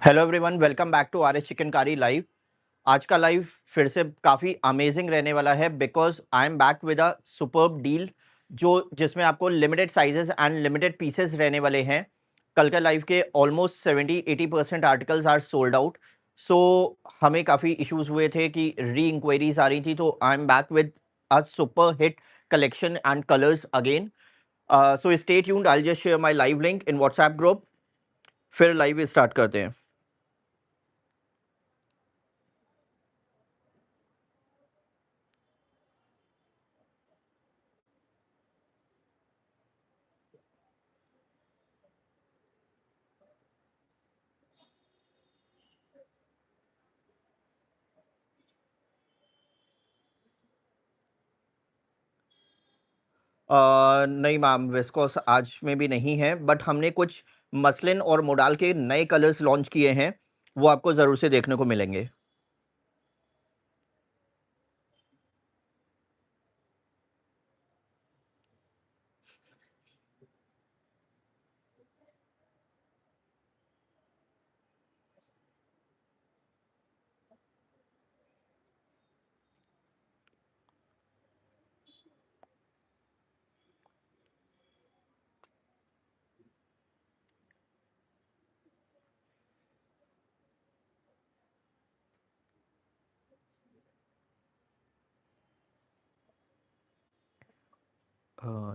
Hello everyone, welcome back to R S Chikankari live. आज का live फिर से काफ़ी अमेजिंग रहने वाला है because I am back with a superb deal जिसमें आपको limited sizes and limited pieces रहने वाले हैं। कल का लाइव के almost 70-80% articles are sold out. So हमें काफ़ी इश्यूज हुए थे कि री इंक्वायरीज आ रही थी, तो आई am back with a super hit collection and colours again. So stay tuned, I just share my live link in WhatsApp group, फिर लाइव स्टार्ट करते हैं। नहीं मैम, विस्कोस आज में भी नहीं है, बट हमने कुछ मसलिन और मोडाल के नए कलर्स लॉन्च किए हैं, वो आपको ज़रूर से देखने को मिलेंगे।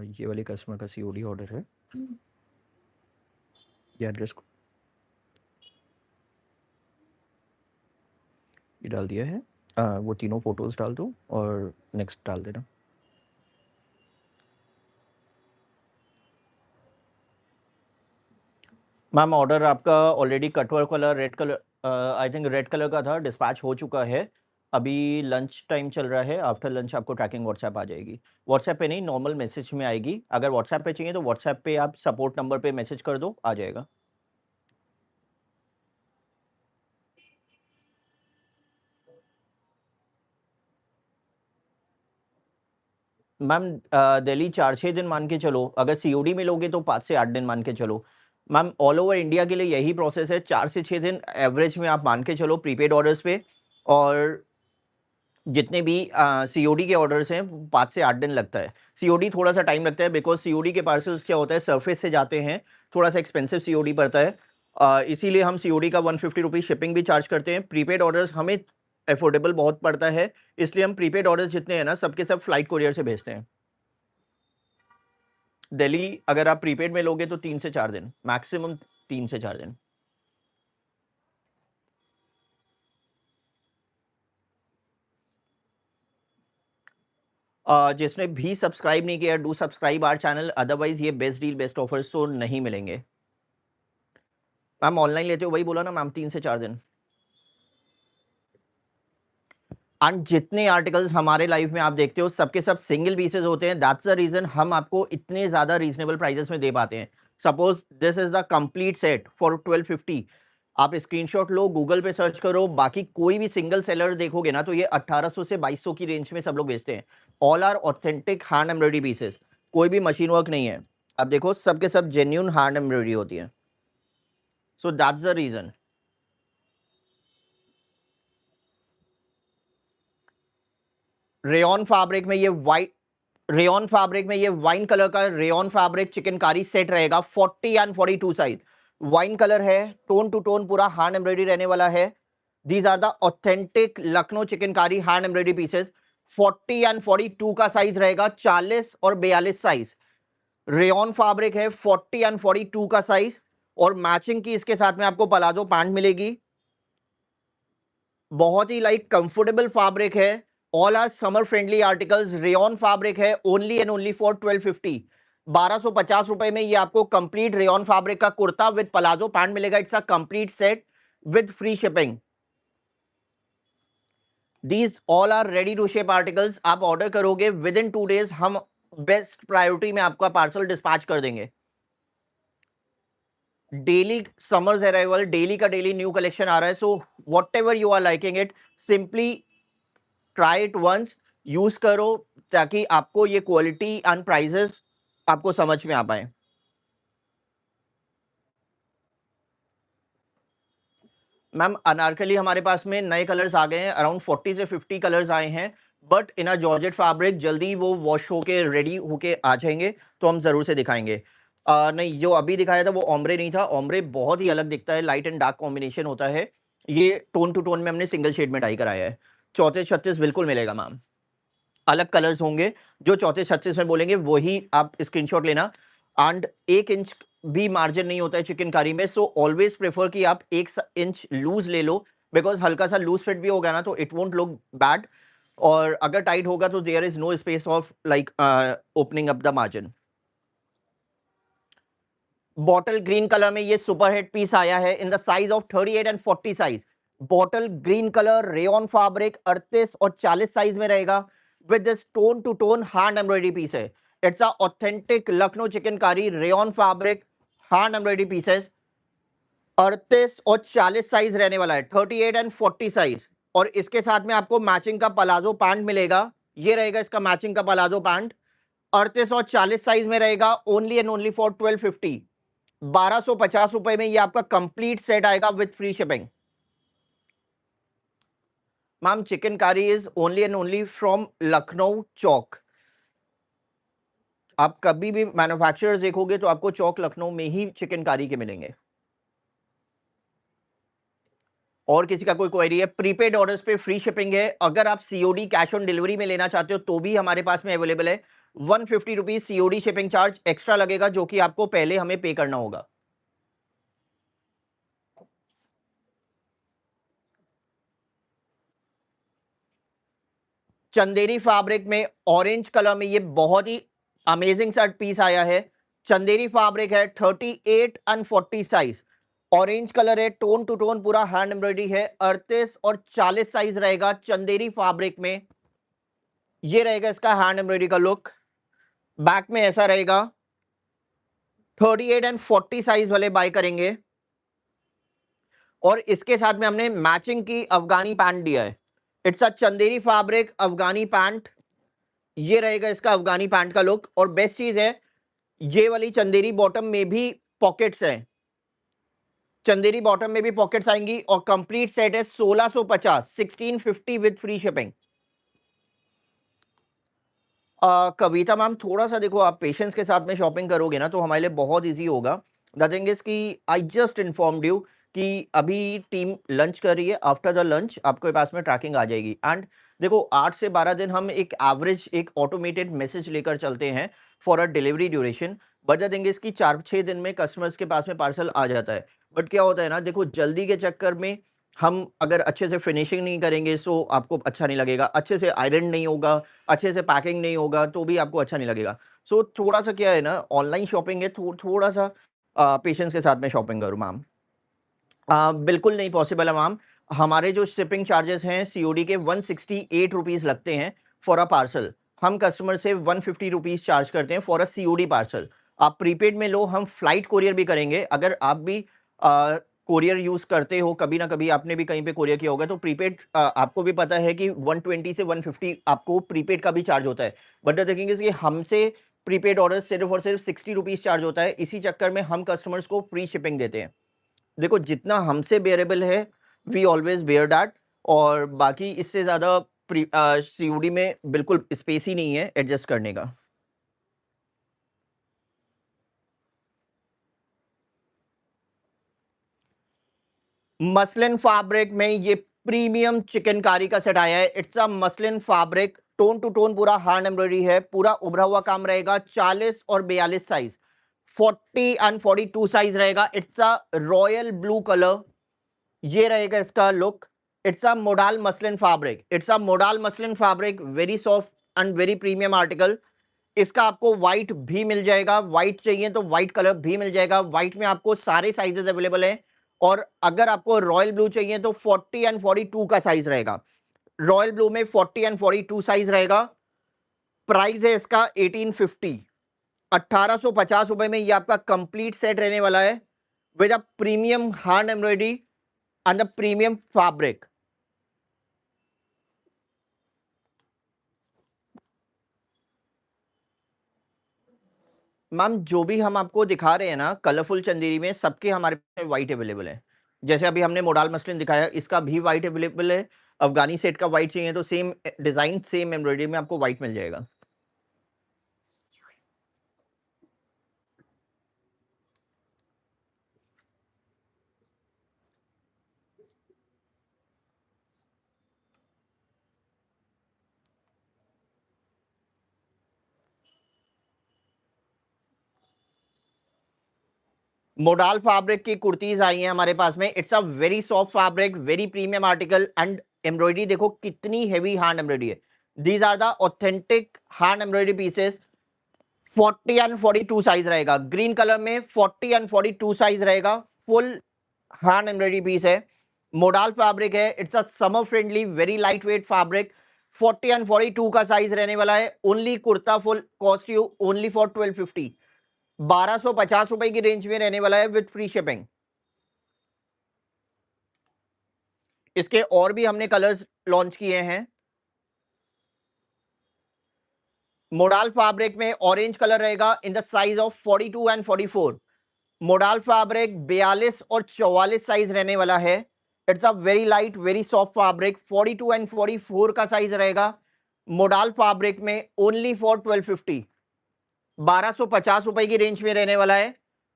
ये वाले कस्टमर का सीओडी ऑर्डर है, ये एड्रेस ये डाल दिया है। वो तीनों फोटोज डाल दो और नेक्स्ट डाल देना। मैम, ऑर्डर आपका ऑलरेडी कटवर्क वाला red colour, I think red colour का था, डिस्पैच हो चुका है। अभी लंच टाइम चल रहा है, आफ्टर लंच आपको ट्रैकिंग व्हाट्सएप आ जाएगी। व्हाट्सएप पे नहीं, नॉर्मल मैसेज में आएगी। अगर व्हाट्सएप पे चाहिए तो व्हाट्सएप पे आप सपोर्ट नंबर पे मैसेज कर दो, आ जाएगा। मैम, दिल्ली 4-6 दिन मान के चलो, अगर सीओडी में लोगे तो 5 से 8 दिन मान के चलो। मैम, ऑल ओवर इंडिया के लिए यही प्रोसेस है, 4 से 6 दिन एवरेज में आप मान के चलो प्रीपेड ऑर्डर्स पे। और जितने भी सीओडी के ऑर्डर्स हैं 5 से 8 दिन लगता है। सीओडी थोड़ा सा टाइम लगता है बिकॉज सीओडी के पार्सल्स क्या होता है, सरफेस से जाते हैं, थोड़ा सा एक्सपेंसिव सीओडी पड़ता है। इसीलिए हम सीओडी का 150 रुपीज़ शिपिंग भी चार्ज करते हैं। प्रीपेड ऑर्डर्स हमें अफोर्डेबल बहुत पड़ता है, इसलिए हम प्रीपेड ऑर्डर्स जितने हैं ना, सबके सब फ्लाइट कोरियर से भेजते हैं। दिल्ली अगर आप प्रीपेड में लोगे तो 3 से 4 दिन मैक्सिमम, 3 से 4 दिन। जिसने भी सब्सक्राइब नहीं किया, do subscribe our channel, otherwise ये बेस्ट डील बेस्ट ऑफर्स तो नहीं मिलेंगे। मैम, ऑनलाइन लेते हो वही बोला ना मैम, 3 से 4 दिन। एंड जितने आर्टिकल्स हमारे लाइव में आप देखते हो सबके सब सिंगल पीसेस होते हैं, दैट्स द रीजन हम आपको इतने ज्यादा रीजनेबल प्राइसेस में दे पाते हैं। Suppose this is the complete set for 1250। आप स्क्रीनशॉट लो, गूगल पे सर्च करो, बाकी कोई भी सिंगल सेलर देखोगे ना तो ये 1800 से 2200 की रेंज में सब लोग बेचते हैं। All are authentic hand embroidery pieces, कोई भी मशीन वर्क नहीं है। अब देखो, सबके सब जेन्यून हैंड एम्ब्रॉयडरी होती है। So that's the reason. Rayon fabric में ये वाइट रेयन फैब्रिक में ये वाइन कलर का रेयन फैब्रिक चिकनकारी सेट रहेगा, 40 एंड 42 साइज। वाइन कलर है, टोन टू टोन पूरा हैंड एम्ब्रॉयडरी रहने वाला है। These are the authentic Lucknow chikankari hand embroidery pieces. 40 and 42 का साइज रहेगा, 40 और 42 साइज। रेयन फैब्रिक है, 40 एंड 42 का साइज। और मैचिंग की इसके साथ में आपको पलाजो पैंट मिलेगी। बहुत ही लाइक कंफर्टेबल फैब्रिक है। All are summer friendly articles. Rayon fabric है, ओनली एंड ओनली फॉर 1250। 1250 रुपए में ये आपको कंप्लीट रेयन फैब्रिक का कुर्ता विद पलाजो पैंट मिलेगा। It's a complete set with free shipping. These all are ready to ship articles. आप order करोगे within 2 days, हम बेस्ट प्रायोरिटी में आपका पार्सल डिस्पैच कर देंगे। डेली समर्स अराइवल, डेली का डेली न्यू कलेक्शन आ रहा है। So whatever you are liking it, simply try it once, use करो, ताकि आपको ये क्वालिटी एंड प्राइजेस आपको समझ में आ पाए। मैम अनारकली हमारे पास में नए कलर्स आ गए हैं, अराउंड 40 से 50 कलर्स आए हैं, but in a georgette fabric जल्दी वो वॉश होके रेडी होके आ जाएँगे, तो हम ज़रूर से दिखाएँगे। नहीं, जो अभी दिखाया था वो ओम्ब्रे नहीं था, ओम्ब्रे बहुत ही अलग दिखता है, लाइट एंड डार्क कॉम्बिनेशन होता है। ये टोन टू टोन में हमने सिंगल शेड में डाई कराया है। 34-36 बिल्कुल मिलेगा मैम। अलग कलर्स होंगे, जो 34-36 में बोलेंगे वही आप स्क्रीनशॉट लेना। एंड 1 इंच भी मार्जिन नहीं होता है चिकनकारी में, सो ऑलवेज प्रेफर कि आप 1 इंच लूज ले लो, बिकॉज हल्का सा लूज फिट भी होगा ना तो इट वोंट लुक बैड, और अगर टाइट होगा तो there is no space of like opening up the margin. Bottle green colour में ये सुपर हिट पीस आया है in the size of 38 and 40 size. Bottle green colour rayon fabric 38 और 40 size में रहेगा, with this tone to tone hand embroidery piece है। It's a authentic Lucknow chikankari rayon fabric hand embroidery pieces. 38 और 40 size रहने वाला है, 38 एंड 40 साइज। और इसके साथ में आपको मैचिंग का पलाजो पैंट मिलेगा, ये रहेगा इसका मैचिंग का पलाजो पैंट। 38 और 40 साइज में रहेगा, ओनली एंड ओनली फॉर 1250। 1250 रुपए में ये आपका कंप्लीट सेट आएगा with free shipping. Ma'am chikankari is only and only from Lucknow Chowk. आप कभी भी मैन्युफैक्चरर्स देखोगे तो आपको चौक लखनऊ में ही चिकनकारी के मिलेंगे। और किसी का कोई क्वेरी है, प्रीपेड ऑर्डर्स पे फ्री शिपिंग है। अगर आप सीओडी कैश ऑन डिलीवरी में लेना चाहते हो तो भी हमारे पास में अवेलेबल है। 150 rupees COD shipping charge extra लगेगा, जो कि आपको पहले हमें पे करना होगा। चंदेरी फैब्रिक में ऑरेंज कलर में ये बहुत ही अमेजिंग सा पीस आया है। चंदेरी फैब्रिक है, 38 एंड 40 साइज। ऑरेंज कलर है, टोन टू टोन पूरा हैंड एम्ब्रॉयडरी है। 38 और 40 साइज रहेगा चंदेरी फैब्रिक में। ये रहेगा इसका हैंड एम्ब्रॉयडरी का लुक। बैक में ऐसा रहेगा। 38 एंड 40 साइज वाले बाय करेंगे, और इसके साथ में हमने मैचिंग की अफगानी पैंट दिया है। It's a Chanderi fabric Afghani pant. ये रहेगा इसका अफगानी पैंट का लुक। और बेस्ट चीज है, ये वाली चंदेरी बॉटम में भी पॉकेट्स हैं। चंदेरी बॉटम में भी पॉकेट्स आएंगी, और कंप्लीट सेट है 1650, 1650 with free shipping. Kavita ma'am, थोड़ा सा देखो, आप पेशेंस के साथ में शॉपिंग करोगे ना तो हमारे लिए बहुत इजी होगा। द थिंग इज कि आई जस्ट इन्फॉर्म्ड यू कि अभी टीम लंच कर रही है। आफ्टर द लंच आपके पास में ट्रैकिंग आ जाएगी। एंड देखो, 8 से 12 दिन हम एक एवरेज एक ऑटोमेटेड मैसेज लेकर चलते हैं for a delivery duration. But the thing is कि 4-6 दिन में कस्टमर्स के पास में पार्सल आ जाता है। बट क्या होता है ना, देखो, जल्दी के चक्कर में हम अगर अच्छे से फिनिशिंग नहीं करेंगे सो आपको अच्छा नहीं लगेगा, अच्छे से आयरन नहीं होगा, अच्छे से पैकिंग नहीं होगा तो भी आपको अच्छा नहीं लगेगा। सो थोड़ा-सा क्या है ना, ऑनलाइन शॉपिंग है, थोड़ा-सा पेशेंस के साथ में शॉपिंग करो मैम। बिल्कुल नहीं पॉसिबल है मैम। हमारे जो शिपिंग चार्जेस हैं सीओडी के 168 रुपीज़ लगते हैं फॉर अ पार्सल। हम कस्टमर से 150 रुपीज़ चार्ज करते हैं फॉर अ सीओडी पार्सल। आप प्रीपेड में लो, हम फ्लाइट कोरियर भी करेंगे। अगर आप भी कोरियर यूज़ करते हो, कभी ना कभी आपने भी कहीं पे कोरियर किया होगा, तो प्रीपेड आपको भी पता है कि 120 से 150 आपको प्रीपेड का भी चार्ज होता है। बट द थिंग इज़ कि हमसे प्रीपेड ऑर्डर सिर्फ़ और सिर्फ़ 60 रुपीज़ चार्ज होता है। इसी चक्कर में हम कस्टमर्स को फ्री शिपिंग देते हैं। देखो, जितना हमसे बेयरेबल है, वी ऑलवेज बेयर दैट। और बाकी इससे ज़्यादा सीओडी में बिल्कुल स्पेस ही नहीं है एडजस्ट करने का। मसलिन फैब्रिक में ये प्रीमियम चिकनकारी का सेट आया है। It's a muslin fabric, tone to tone पूरा हैंड एम्ब्रॉयडरी है, पूरा उभरा हुआ काम रहेगा। 40 और 42 साइज, 40 एंड 42 साइज रहेगा। It's a royal blue colour. ये रहेगा इसका look. It's a modal muslin fabric, it's a modal muslin fabric, very soft and very premium article. इसका आपको व्हाइट भी मिल जाएगा, व्हाइट चाहिए तो व्हाइट कलर भी मिल जाएगा। व्हाइट में आपको सारे साइजेस अवेलेबल हैं। और अगर आपको रॉयल ब्लू चाहिए तो 40 एंड 42 का साइज रहेगा। रॉयल ब्लू में 40 एंड 42 साइज रहेगा। प्राइस है इसका 1850, 1850 रुपए में ये आपका कंप्लीट सेट रहने वाला है, with a premium hand embroidery and the premium fabric. Ma'am, जो भी हम आपको दिखा रहे हैं ना कलरफुल चंदेरी में, सबके हमारे पास व्हाइट अवेलेबल है। जैसे अभी हमने मोडाल मसलिन दिखाया, इसका भी व्हाइट अवेलेबल है। अफगानी सेट का व्हाइट चाहिए तो सेम डिजाइन सेम एम्ब्रॉयडरी में आपको व्हाइट मिल जाएगा। मोडाल फैब्रिक की कुर्तीज आई हैं हमारे पास में। It's a very soft fabric, very premium article and embroidery देखो कितनी हेवी हैंड एम्ब्रॉयडरी है। These are the authentic hand embroidery pieces. 40 and 42 size रहेगा, ग्रीन कलर में 40 एंड 42 साइज रहेगा। फुल हैंड एम्ब्रॉयडरी पीस है, मोडाल फैब्रिक है। It's a summer friendly very light weight fabric. 40 and 42 का size रहने वाला है। Only kurta full cost you only for 1250, 1250 रुपए की रेंज में रहने वाला है विद फ्री शिपिंग। इसके और भी हमने कलर्स लॉन्च किए हैं। मोडाल फैब्रिक में ऑरेंज कलर रहेगा in the size of 42 and 44। Modal fabric 42 और 44 साइज रहने वाला है। It's a very light very soft fabric. 42 and 44 का साइज रहेगा मोडाल फैब्रिक में ओनली फॉर 1250, 1250 रुपए की रेंज में रहने वाला है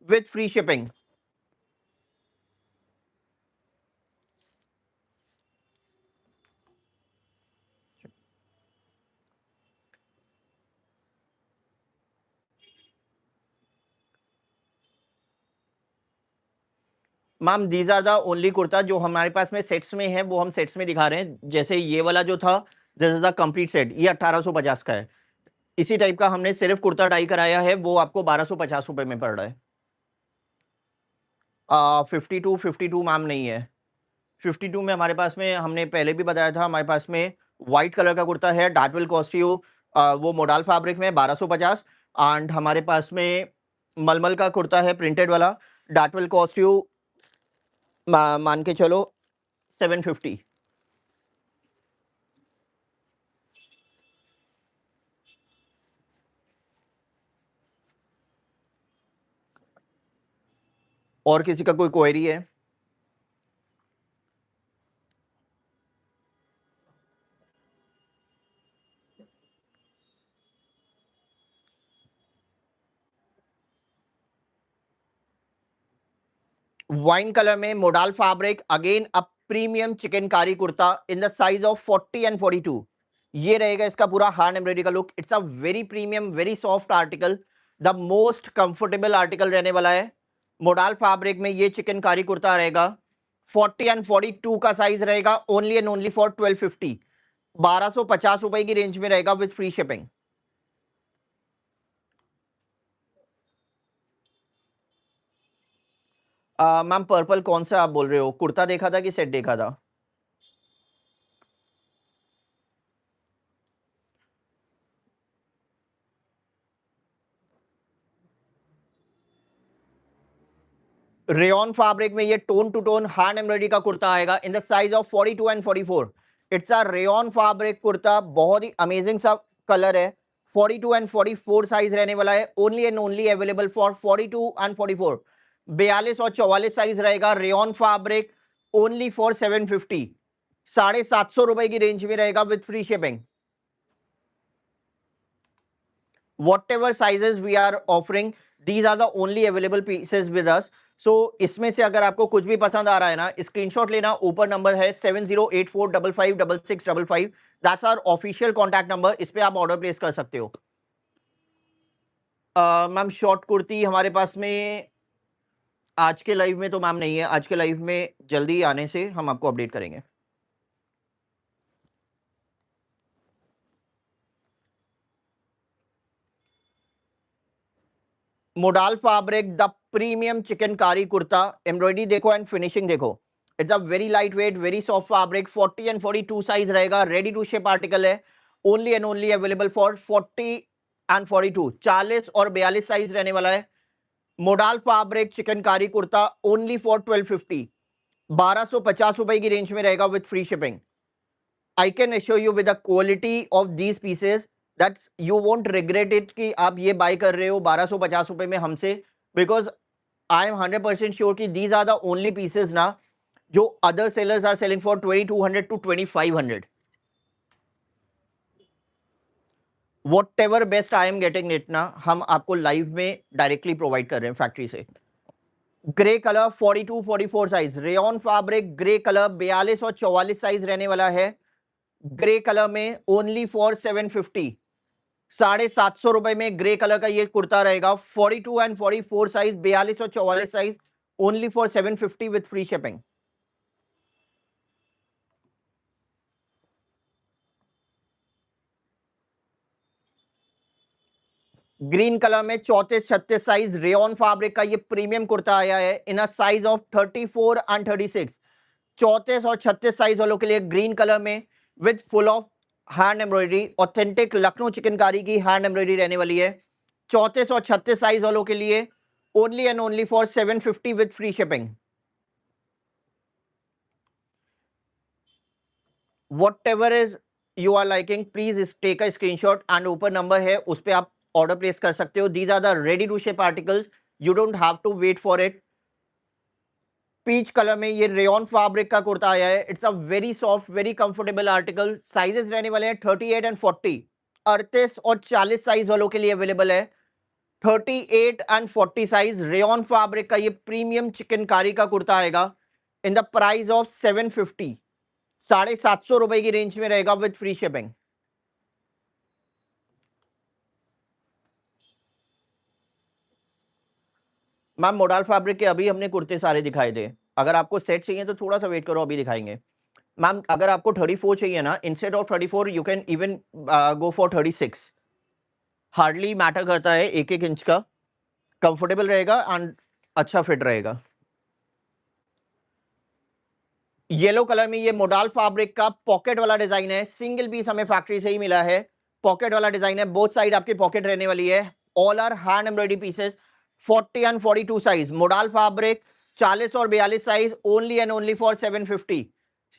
with free shipping. Ma'am these are the only kurta जो हमारे पास में सेट्स में है, वो हम सेट्स में दिखा रहे हैं। जैसे ये वाला जो था, this is the complete set, ये 1850 का है। इसी टाइप का हमने सिर्फ कुर्ता डाई कराया है, वो आपको 1250 रुपए में पड़ रहा है। 52 मैम नहीं है। 52 में हमारे पास में, हमने पहले भी बताया था, हमारे पास में व्हाइट कलर का कुर्ता है, दैट विल कॉस्ट यू, वो मोडाल फैब्रिक में 1250। एंड हमारे पास में मलमल का कुर्ता है प्रिंटेड वाला, दैट विल कॉस्ट यू मान के चलो 750। और किसी का कोई क्वेरी है? वाइन कलर में modal fabric, again a premium chikankari kurta in the size of 40 and 42। ये रहेगा इसका पूरा हैंड एम्ब्रॉयडरी का look. It's a very premium very soft article, the most comfortable article रहने वाला है। मोडाल फैब्रिक में ये चिकनकारी कुर्ता रहेगा, 40 एंड 42 का साइज रहेगा, ओनली एंड ओनली फॉर 1250, 1250 रुपए की रेंज में रहेगा with free shipping. Ma'am purple कौन सा आप बोल रहे हो? कुर्ता देखा था कि सेट देखा था? रेयन फैब्रिक में ये tone to tone hand embroidery का कुर्ता आएगा in the size of 42 and 44। It's a rayon fabric kurta, बहुत ही अमेजिंग सा कलर है। 42 एंड 44 साइज रहने वाला है, only and only available for 42 and 44। 42 और 44 साइज रहेगा, रेयन फैब्रिक, ओनली फॉर 750, 750 रुपए की रेंज में रहेगा with free shipping. whatever sizes we are offering, these are the only available pieces with us. So इसमें से अगर आपको कुछ भी पसंद आ रहा है ना, स्क्रीनशॉट लेना, ऊपर नंबर है 7084556655, that's our official contact number, इस पे आप ऑर्डर प्लेस कर सकते हो। मैम शॉर्ट कुर्ती हमारे पास में आज के लाइव में तो मैम नहीं है, आज के लाइव में जल्दी आने से हम आपको अपडेट करेंगे। Modal fabric the premium chikankari kurta, embroidery देखो एंड फिनिशिंग देखो। It's a very light weight very soft fabric, 40 and 42 size रहेगा, रेडी टू शिप आर्टिकल है, only and only available for 40 and 42, 40 और 42 साइज रहने वाला है। Modal fabric chikankari kurta only for 1250, 1250 रुपए की रेंज में रहेगा with free shipping. I can assure you with the quality of these pieces that you won't regret it कि आप ये बाय कर रहे हो 1250 रुपए में हमसे, बिकॉज आई एम 100% श्योर कि these are the only pieces ना जो other sellers are selling for 2200 to 2500. Whatever best I am getting it ना, हम आपको लाइव में डायरेक्टली प्रोवाइड कर रहे हैं फैक्ट्री से. Grey colour 42 44 size rayon fabric, grey colour 42 और 44 साइज रहने वाला है. ग्रे कलर में ओनली फॉर 750, 750 रुपए में ग्रे कलर का ये कुर्ता रहेगा. 42 एंड 44 साइज, 42 और 44 size, only for 750 with free shipping. Green colour में 34 36 साइज रेयन फैब्रिक का ये प्रीमियम कुर्ता आया है इन अ साइज ऑफ 34 एंड 36. 34 और 36 साइज वालों के लिए ग्रीन कलर में with full of hand embroidery, authentic Lucknow chikankari की हैंड एम्ब्रॉयडरी रहने वाली है. 34 और 36 साइज वालों के लिए only and only for 750 with free shipping. Whatever is you are liking, please take a screenshot and ऊपर नंबर है उस पर आप ऑर्डर प्लेस कर सकते हो. These are the ready to ship articles, you don't have to wait for it. Peach colour में ये रेयन फैब्रिक का कुर्ता आया है. It's a very soft very comfortable article. Sizes रहने वाले हैं 38 एंड 40, 38 और 40 साइज वालों के लिए अवेलेबल है. 38 एंड 40 साइज रेयन फैब्रिक का ये प्रीमियम चिकनकारी का कुर्ता आएगा इन द प्राइस ऑफ 750, 750 रुपए की रेंज में रहेगा with free shipping. Ma'am modal fabric के अभी हमने कुर्ते सारे दिखाए थे. अगर आपको सेट चाहिए तो थोड़ा सा वेट करो, अभी दिखाएंगे. मैम अगर आपको 34 चाहिए ना, instead of 34 you can even go for 36. Hardly matter करता है, एक एक इंच का, कंफर्टेबल रहेगा एंड अच्छा फिट रहेगा. येलो कलर में ये मोडाल फैब्रिक का पॉकेट वाला डिजाइन है. सिंगल पीस हमें फैक्ट्री से ही मिला है. पॉकेट वाला डिजाइन है, बोथ साइड आपकी पॉकेट रहने वाली है. All are hand embroidery pieces. 40 and 42 size modal fabric, 40 और 42 size, only and only for 750.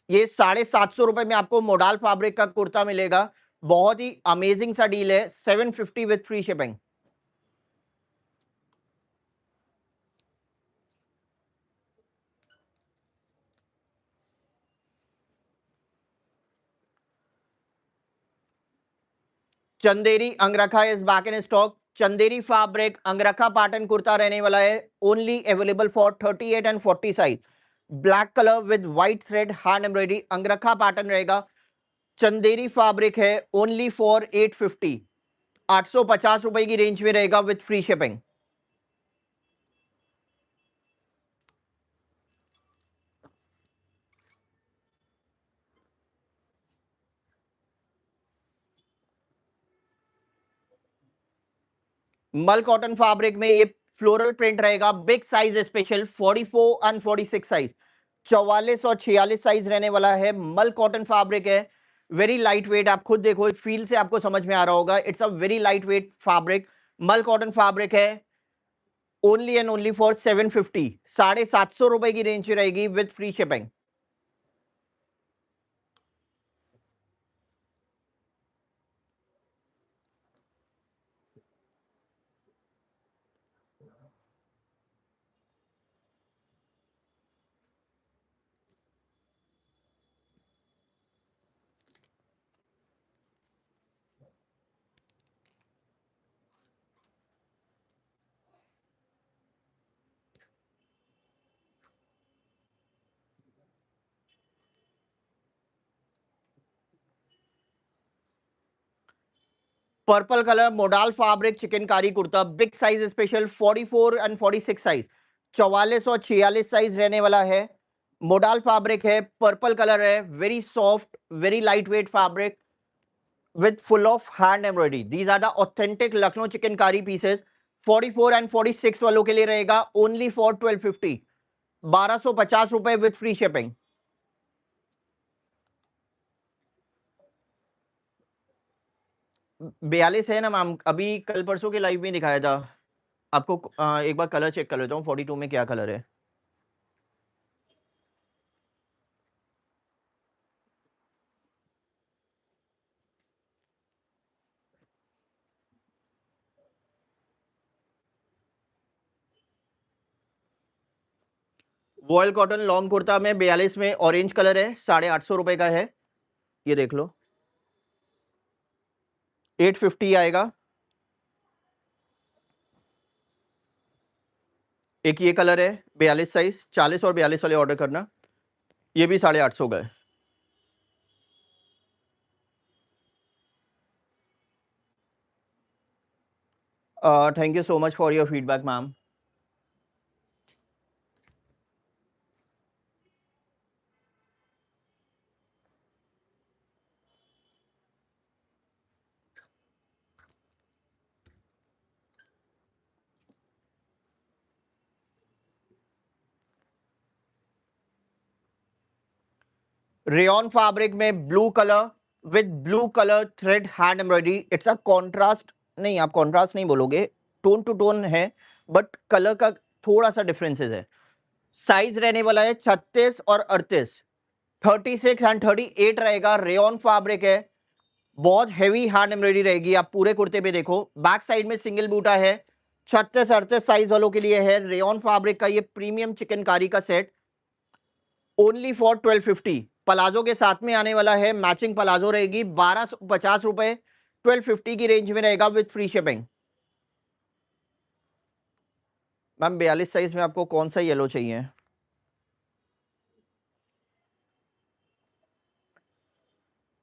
ये 750 रुपए में आपको मोडाल फैब्रिक का कुर्ता मिलेगा. बहुत ही अमेजिंग सा डील है. 750 with free shipping. Chanderi अंगरखा is back in stock. Chanderi fabric अंगरखा pattern kurta रहने वाला है. Only available for 38 and 40 size. Black colour with white thread hand embroidery अंगरखा pattern रहेगा. चंदेरी फैब्रिक है, ओनली फॉर 850, 850 रुपए की रेंज में रहेगा विद फ्री शिपिंग. मल कॉटन फैब्रिक में ये फ्लोरल प्रिंट रहेगा. Big size special 44 and 46 size, 44 और 46 साइज रहने वाला है. मल कॉटन फैब्रिक है, वेरी लाइट वेट. आप खुद देखो, फील से आपको समझ में आ रहा होगा. It's a very light weight fabric. Mul cotton fabric है, ओनली एंड ओनली फॉर 750, 750 रुपए की रेंज में रहेगी with free shipping. Purple colour modal fabric chikankari kurta, big size special 44 and 46 size, 44 और 46 साइज रहने वाला है. मोडाल फैब्रिक है, पर्पल कलर है, very soft very light weight fabric with full of hand embroidery. These are the authentic Lucknow chikankari pieces. 44 and 46 वालों के लिए रहेगा ओनली फॉर 1250, 1250 रुपए विद फ्री शिपिंग. 42 है ना मैम, अभी कल परसों के लाइव में दिखाया था आपको. एक बार कलर चेक कर लेता हूँ 42 में क्या कलर है. वॉयल कॉटन लॉन्ग कुर्ता में 42 में ऑरेंज कलर है, 850 रुपए का है, ये देख लो, 850 आएगा। एक ये कलर है 42 साइज, 40 और 42 वाले ऑर्डर करना, ये भी 850 का है। Thank you so much for your feedback ma'am. Rayon fabric में blue colour with blue colour thread hand embroidery, it's a contrast, नहीं आप कॉन्ट्रास्ट नहीं बोलोगे, टोन टू टोन है, बट कलर का थोड़ा सा डिफरेंसेस है। साइज रहने वाला है 36 और 38, 36 एंड 38 रहेगा। रेयॉन फैब्रिक है, बहुत हेवी हैंड एम्ब्रॉयडरी रहेगी। आप पूरे कुर्ते पे देखो, बैक साइड में सिंगल बूटा है, 36-38 साइज वालों के लिए है। रेयॉन फैब्रिक का ये प्रीमियम चिकनकारी का सेट ओनली फॉर 1250। पलाजो के साथ में आने वाला है, मैचिंग पलाजो रहेगी, 1250 रुपए, 1250 की रेंज में रहेगा with free shipping. Ma'am 42 size में आपको कौन सा येलो चाहिए?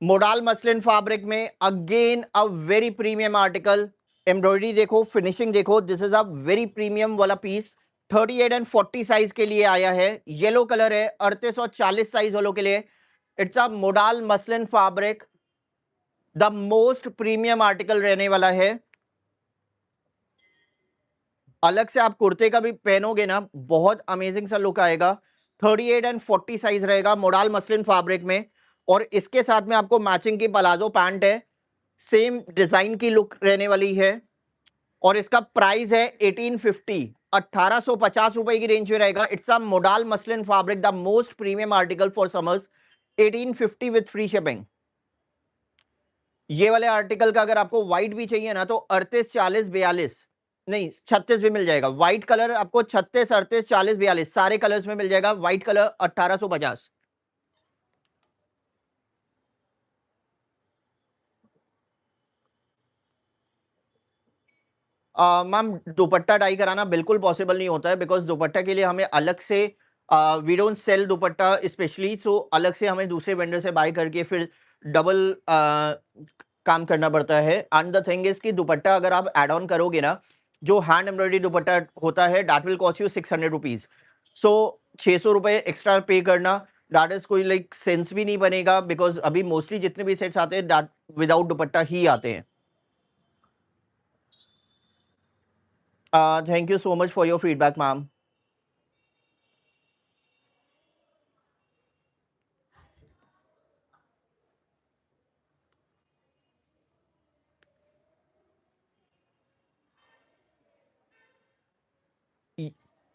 मोडाल मसलिन फैब्रिक में again a very premium article. Embroidery देखो, फिनिशिंग देखो, this is a very premium वाला पीस। 38 एंड 40 साइज के लिए आया है, येलो कलर है, 38 और 40 साइज वालों के लिए। It's a modal muslin fabric, the most premium article रहने वाला है। अलग से आप कुर्ते का भी पहनोगे ना, बहुत अमेजिंग सा लुक आएगा। 38 एंड 40 साइज रहेगा मोडाल मसलिन फैब्रिक में, और इसके साथ में आपको मैचिंग की पलाजो पैंट है, सेम डिजाइन की लुक रहने वाली है, और इसका प्राइस है 1850, 1850 रुपए की रेंज में रहेगा। It's a modal muslin fabric, the most premium article for summers, 1850 with free shipping. ये वाले आर्टिकल का अगर आपको व्हाइट भी चाहिए ना, तो 38, 40, 42, नहीं 36 भी मिल जाएगा। व्हाइट कलर आपको 36, 38, 40, 42 सारे कलर्स में मिल जाएगा। White colour 1850। Ma'am dupatta dye कराना बिल्कुल पॉसिबल नहीं होता है, बिकॉज दुपट्टा के लिए हमें अलग से, we don't sell dupatta specially, so अलग से हमें दूसरे वेंडर से बाय करके फिर डबल काम करना पड़ता है। एंड द थिंग इज कि दुपट्टा अगर आप एड ऑन करोगे ना, जो हैंड एम्ब्रॉयडरी दुपट्टा होता है, that will cost you 600 rupees. सो 600 रुपये एक्स्ट्रा पे करना, दैट इज कोई लाइक सेंस भी नहीं बनेगा, बिकॉज अभी मोस्टली जितने भी सेट्स आते हैं दैट विदाउट दुपट्टा ही आते हैं। Thank you so much for your feedback ma'am.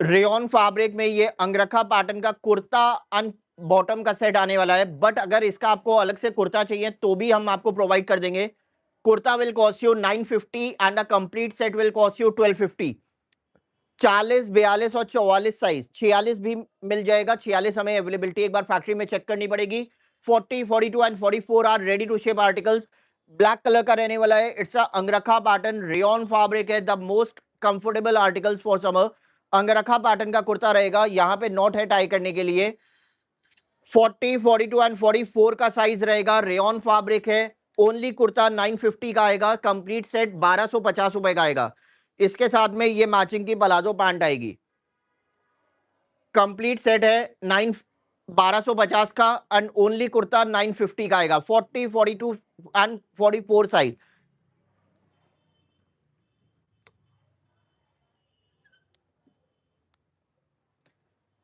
Rayon fabric में ये अंगरखा पैटर्न का कुर्ता एंड बॉटम का सेट आने वाला है, बट अगर इसका आपको अलग से कुर्ता चाहिए तो भी हम आपको प्रोवाइड कर देंगे। Kurta will cost you 950 and a complete set will cost you 1250। 40, 42 और 44 साइज, 46 भी मिल जाएगा। 46 हमें अवेलेबिलिटी एक बार फैक्ट्री में चेक करनी पड़ेगी। 40, 42 and 44 are ready to ship articles. Black colour का रहने वाला है, it's a angrakha pattern, rayon fabric है, the most comfortable articles for summer. Angrakha pattern का कुर्ता रहेगा, यहाँ पे नॉट है टाई करने के लिए। 40, 42 एंड 44 का साइज रहेगा, रेयॉन फैब्रिक है। ओनली कुर्ता 950 का आएगा, कंप्लीट सेट 1250 रुपए का आएगा। इसके साथ में ये मैचिंग की पलाजो पैंट आएगी। कंप्लीट सेट है 1250 का, एंड ओनली कुर्ता 950 का आएगा। 40, 42 एंड 44 साइज।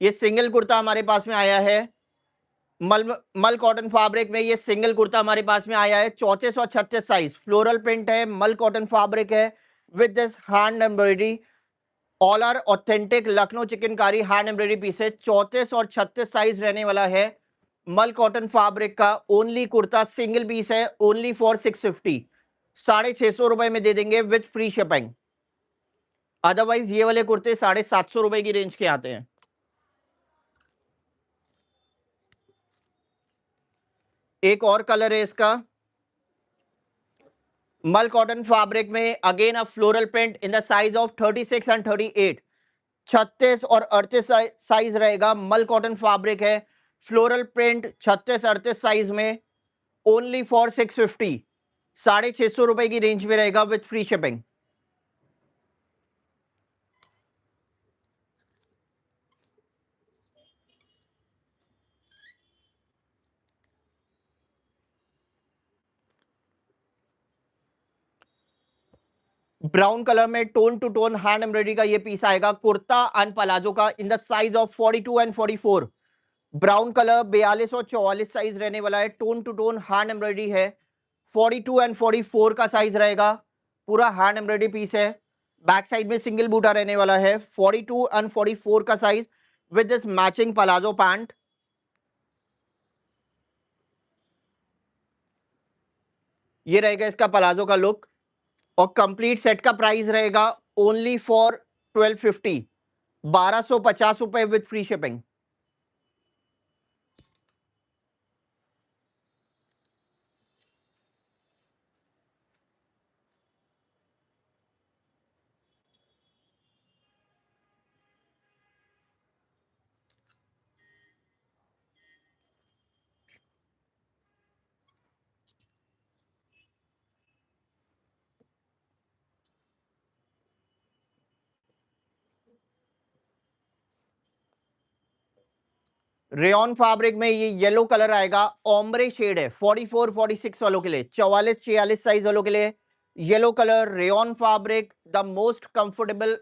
ये सिंगल कुर्ता हमारे पास में आया है, मल मल कॉटन फैब्रिक में। ये सिंगल कुर्ता हमारे पास में आया है, 34 और 36 साइज, फ्लोरल प्रिंट है, मल कॉटन फैब्रिक है with this hand embroidery. All are authentic Lucknow chikankari hand embroidery piece है। 34 और 36 साइज रहने वाला है, मल कॉटन फैब्रिक का। ओनली कुर्ता सिंगल पीस है, ओनली फॉर 650, 650 रुपए में दे देंगे विथ फ्री शिपिंग। अदरवाइज ये वाले कुर्ते 750 रुपए की रेंज के आते हैं। एक और कलर है इसका, मल कॉटन फैब्रिक में, again a floral print in the size of 36 and 38, 36 और 38 साइज रहेगा। मल कॉटन फैब्रिक है, फ्लोरल प्रिंट 36-38 साइज में, ओनली फॉर 650, 650 रुपए की रेंज में रहेगा with free shipping. Brown colour में tone to tone hand embroidery का ये पीस आएगा, कुर्ता एंड पलाजो का, in the size of 42 and 44। Brown colour 42 और 44 साइज रहने वाला है, tone to tone hand embroidery है, 42 एंड 44 का साइज रहेगा, पूरा हैंड एम्ब्रॉयडरी पीस है। बैक साइड में सिंगल बूटा रहने वाला है, 42 एंड 44 का size with this matching palazzo pant. ये रहेगा इसका पलाजो का लुक, और कंप्लीट सेट का प्राइस रहेगा ओनली फॉर 1250, 1250 रुपए with free shipping. Rayon fabric में ये येलो कलर आएगा, ओम्ब्रे शेड है, 44-46 वालों के लिए, 44-46 साइज वालों के लिए yellow colour rayon fabric, the most comfortable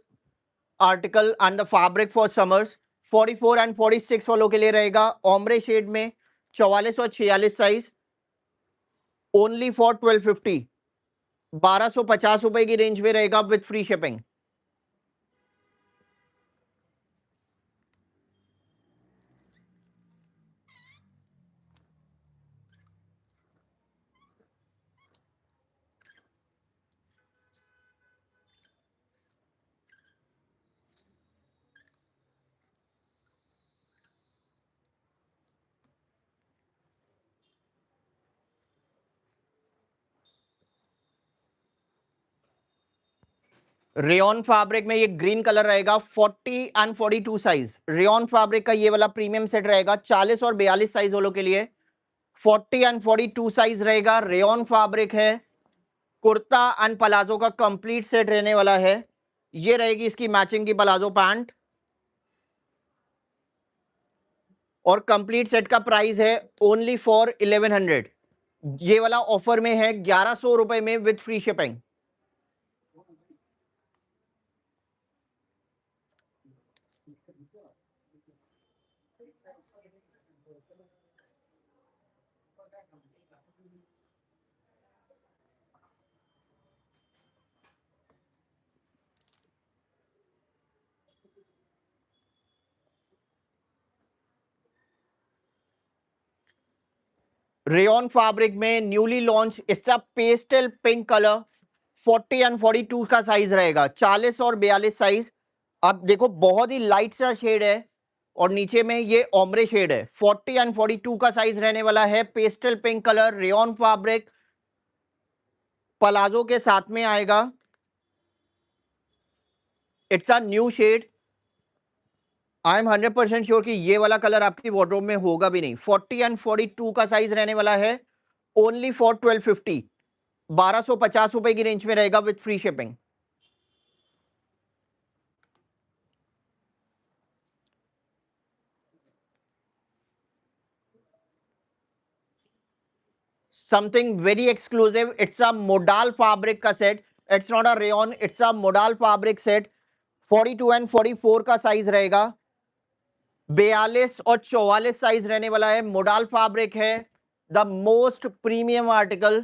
article and the fabric for summers. 44 and 46 वालों के लिए रहेगा ओम्ब्रे शेड में, 44 और 46 साइज, ओनली फॉर 1250, 1250 रुपए की रेंज में रहेगा with free shipping. Rayon fabric में ये ग्रीन कलर रहेगा, 40 एंड 42 साइज, रेयन फैब्रिक का ये वाला प्रीमियम सेट रहेगा 40 और 42 साइज वालों के लिए, 40 एंड 42 साइज रहेगा, रेयन फैब्रिक है, कुर्ता एंड पलाजो का कंप्लीट सेट रहने वाला है। ये रहेगी इसकी मैचिंग की पलाजो पैंट, और कंप्लीट सेट का प्राइस है ओनली फॉर 1100। ये वाला ऑफर में है 1100 रुपए में with free shipping. Rayon fabric में न्यूली लॉन्च इसका पेस्टल पिंक कलर, 40 एंड 42 का साइज रहेगा, 40 और 42 साइज। अब देखो बहुत ही लाइट सा शेड है, और नीचे में ये ओम्ब्रे शेड है, 40 एंड 42 का साइज रहने वाला है, pastel pink colour rayon fabric, palazzo के साथ में आएगा। It's a new shade, I am 100% sure कि ये वाला कलर आपकी वार्डरोब में होगा भी नहीं। 40 एंड 42 का साइज रहने वाला है, ओनली फॉर 1250, 1250 रुपए की रेंज में रहेगा with free shipping. Something very exclusive, it's a modal fabric का set, it's not a rayon, it's a modal fabric set, 42 and 44 का साइज रहेगा, 42 और 44 साइज रहने वाला है, मोडाल फैब्रिक है, the most premium article,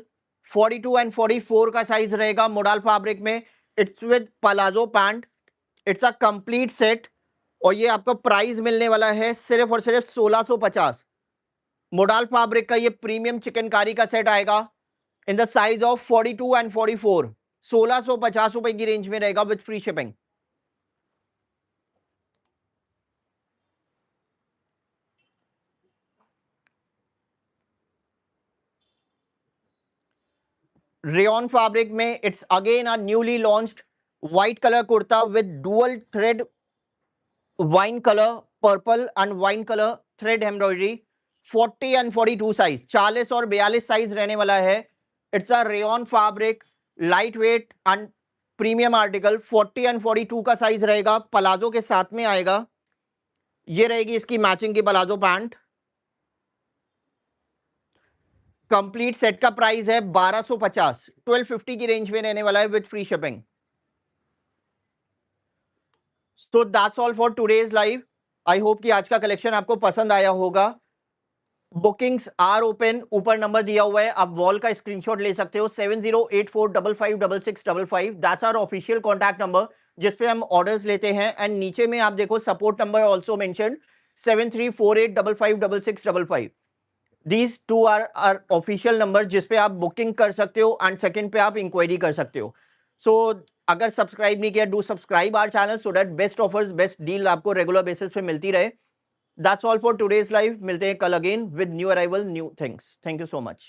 42 and 44 का साइज रहेगा मोडाल फैब्रिक में, it's with palazzo pant, it's a complete set, और ये आपको प्राइस मिलने वाला है सिर्फ और सिर्फ 1650। मोडाल फैब्रिक का ये प्रीमियम चिकनकारी का सेट आएगा in the size of 42 and 44, 1650 रुपए की रेंज में रहेगा with free shipping. Rayon fabric में it's again a newly launched white colour kurta with dual thread wine colour purple and wine colour thread embroidery 40 and 42 size 40 और 42 size रहने वाला है। It's a rayon fabric light weight and premium article 40 and 42 का size रहेगा। Palazzo के साथ में आएगा। ये रहेगी इसकी मैचिंग की पलाजो पैंट। कंप्लीट सेट का प्राइस है 1250 1250 की रेंज में रहने वाला है with free shipping. So that's all for today's live. I hope कि आज का कलेक्शन आपको पसंद आया होगा। बुकिंग्स आर ओपन, ऊपर नंबर दिया हुआ है, आप वॉल का स्क्रीनशॉट ले सकते हो 7084556655। That's our official contact number जिसपे हम ऑर्डर्स लेते हैं। एंड नीचे में आप देखो support number also mention 7348556655। These two are official number जिसपे आप बुकिंग कर सकते हो एंड सेकंड पे आप इंक्वायरी कर सकते हो। सो अगर सब्सक्राइब नहीं किया, do subscribe our channel so that best offers best deal आपको रेगुलर बेसिस पे मिलती रहे। That's all for today's live. मिलते हैं कल again with new arrival new things. Thank you so much.